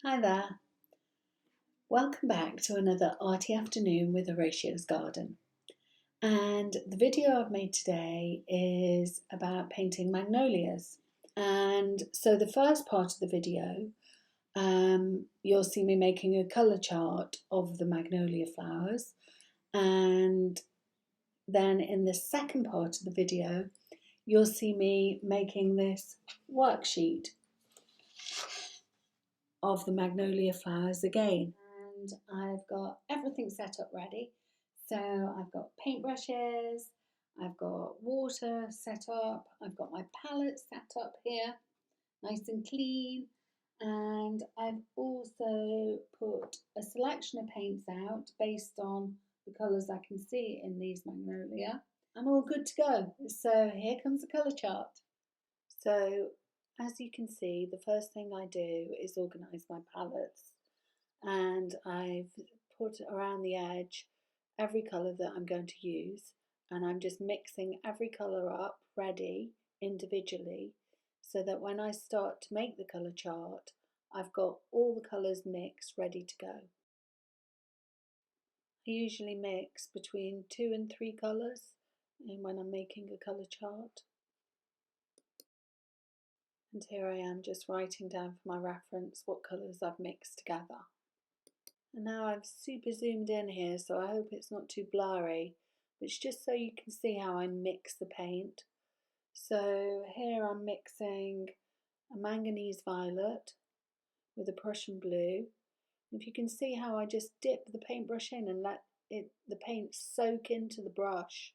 Hi there, welcome back to another Arty Afternoon with Horatio's Garden. And the video I've made today is about painting magnolias. And so the first part of the video, you'll see me making a colour chart of the magnolia flowers. And then in the second part of the video, you'll see me making this worksheet of the magnolia flowers again. And I've got everything set up ready. So I've got paintbrushes, I've got water set up, I've got my palette set up here, nice and clean. And I've also put a selection of paints out based on the colours I can see in these magnolia. I'm all good to go. So here comes the colour chart. So as you can see, the first thing I do is organise my palettes, and I've put around the edge every colour that I'm going to use, and I'm just mixing every colour up ready individually so that when I start to make the colour chart, I've got all the colours mixed ready to go. I usually mix between 2 and 3 colours when I'm making a colour chart. And here I am just writing down for my reference what colours I've mixed together. And now I've super zoomed in here, so I hope it's not too blurry, but it's just so you can see how I mix the paint. So here I'm mixing a manganese violet with a Prussian blue. If you can see how I just dip the paintbrush in and let the paint soak into the brush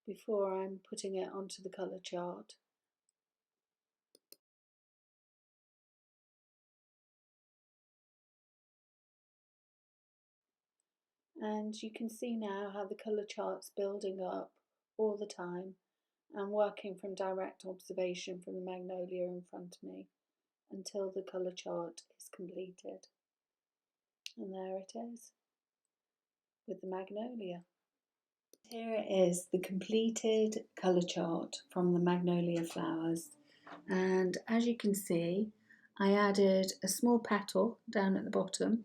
before I'm putting it onto the colour chart. And you can see now how the colour chart's building up all the time. I'm working from direct observation from the magnolia in front of me until the colour chart is completed. And there it is with the magnolia. Here it is, the completed colour chart from the magnolia flowers. And as you can see, I added a small petal down at the bottom,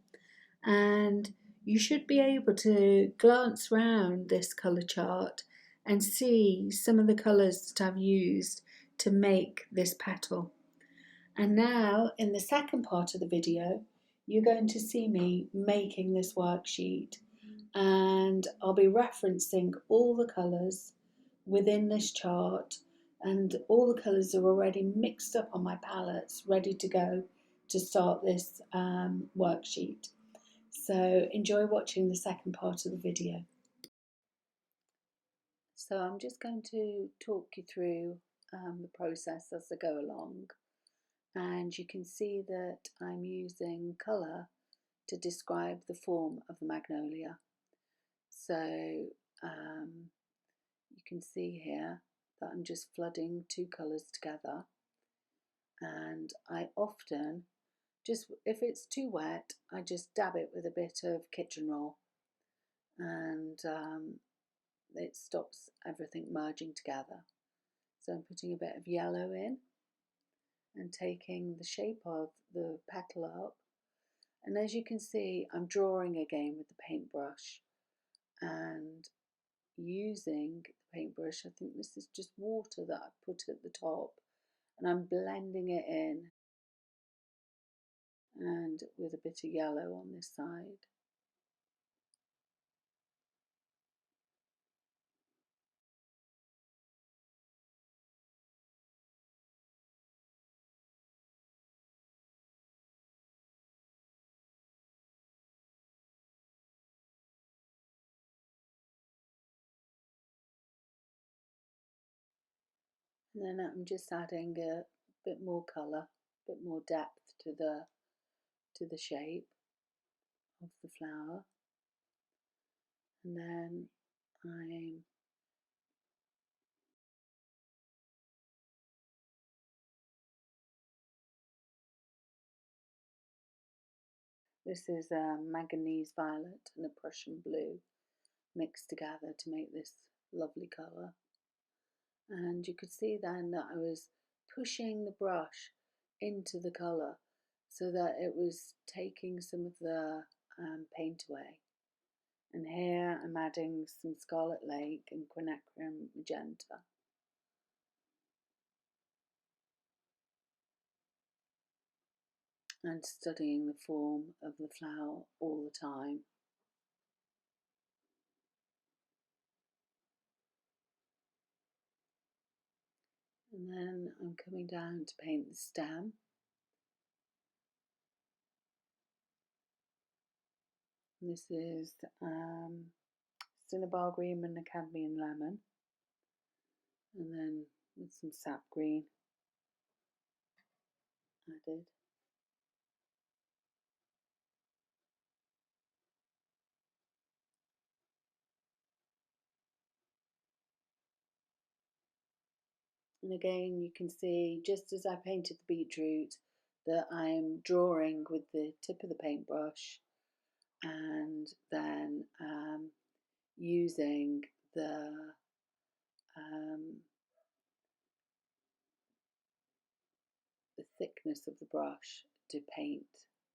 and you should be able to glance round this colour chart and see some of the colours that I've used to make this petal. And now in the second part of the video, you're going to see me making this worksheet, and I'll be referencing all the colours within this chart, and all the colours are already mixed up on my palettes, ready to go to start this worksheet. So enjoy watching the second part of the video. So I'm just going to talk you through the process as I go along, and you can see that I'm using colour to describe the form of the magnolia. So you can see here that I'm just flooding 2 colours together, and I often just, if it's too wet, I just dab it with a bit of kitchen roll, and it stops everything merging together. So I'm putting a bit of yellow in and taking the shape of the petal up, and as you can see, I'm drawing again with the paintbrush and using the paintbrush. I think this is just water that I put at the top, and I'm blending it in, and with a bit of yellow on this side. And then I'm just adding a bit more colour, a bit more depth to the shape of the flower. And then this is a manganese violet and a Prussian blue mixed together to make this lovely colour. And you could see then that I was pushing the brush into the colour so that it was taking some of the paint away. And here I'm adding some Scarlet Lake and quinacridone magenta. And studying the form of the flower all the time. And then I'm coming down to paint the stem. And this is cinnabar green and cadmium lemon. And then with some sap green added. And again, you can see, just as I painted the beetroot, that I'm drawing with the tip of the paintbrush and then using the thickness of the brush to paint,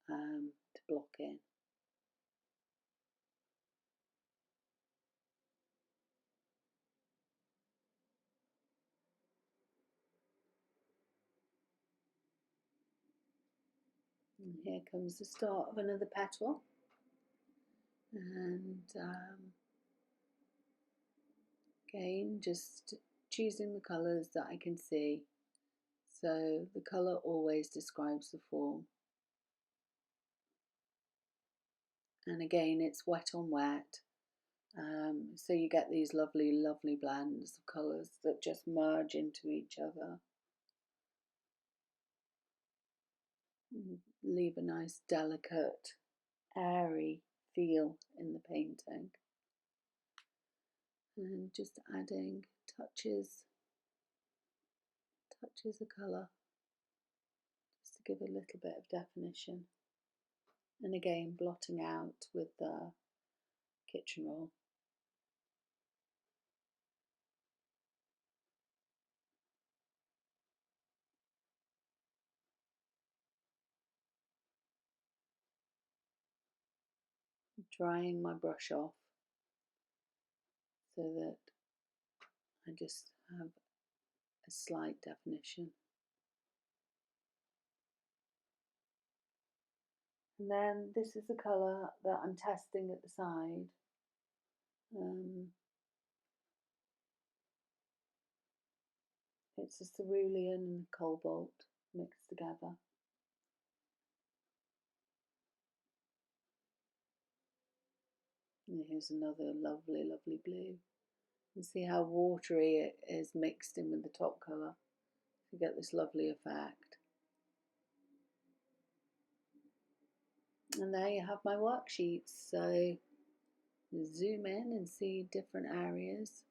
to block in. And here comes the start of another petal, and again just choosing the colours that I can see, so the colour always describes the form. And again, it's wet on wet, so you get these lovely blends of colours that just merge into each other. Leave a nice delicate airy feel in the painting, and just adding touches of colour just to give a little bit of definition, and again blotting out with the kitchen roll. Drying my brush off so that I just have a slight definition. And then this is the colour that I'm testing at the side. It's a cerulean and cobalt mixed together. And here's another lovely blue. And see how watery it is mixed in with the top colour. You get this lovely effect. And there you have my worksheets. So zoom in and see different areas.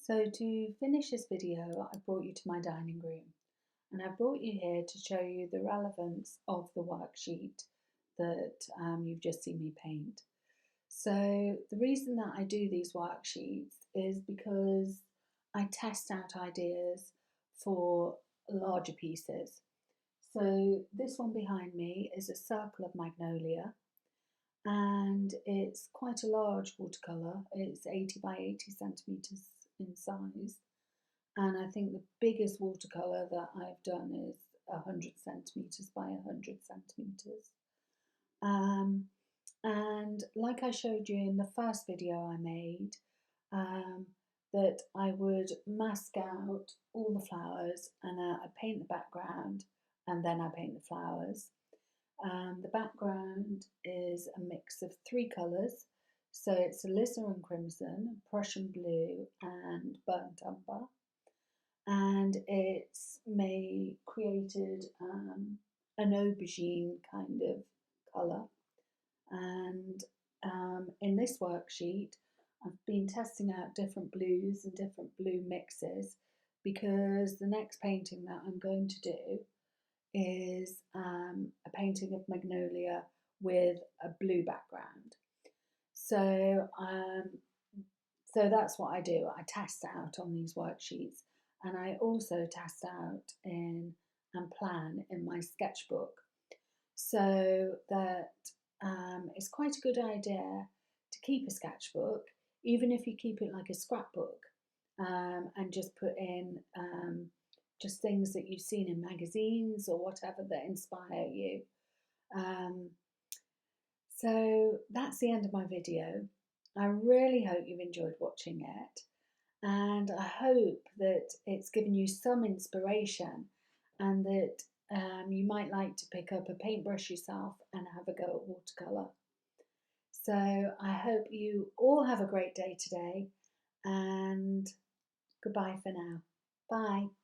So to finish this video, I brought you to my dining room, and I brought you here to show you the relevance of the worksheet that you've just seen me paint. So the reason that I do these worksheets is because I test out ideas for larger pieces. So this one behind me is a circle of magnolia, and it's quite a large watercolour. It's 80 by 80 centimetres in size, and I think the biggest watercolour that I've done is 100 centimetres by 100 centimetres. And like I showed you in the first video I made, that I would mask out all the flowers, and I paint the background and then I paint the flowers. The background is a mix of 3 colours, so it's alizarin crimson, Prussian blue and burnt umber, and it's created an aubergine kind of colour. And in this worksheet I've been testing out different blues and different blue mixes, because the next painting that I'm going to do is a painting of magnolia with a blue background. So that's what I do. I test out on these worksheets, and I also test out in and plan in my sketchbook. So that it's quite a good idea to keep a sketchbook, even if you keep it like a scrapbook, and just put in just things that you've seen in magazines or whatever that inspire you. So that's the end of my video. I really hope you've enjoyed watching it, and I hope that it's given you some inspiration and that you might like to pick up a paintbrush yourself and have a go at watercolour. So I hope you all have a great day today, and goodbye for now. Bye.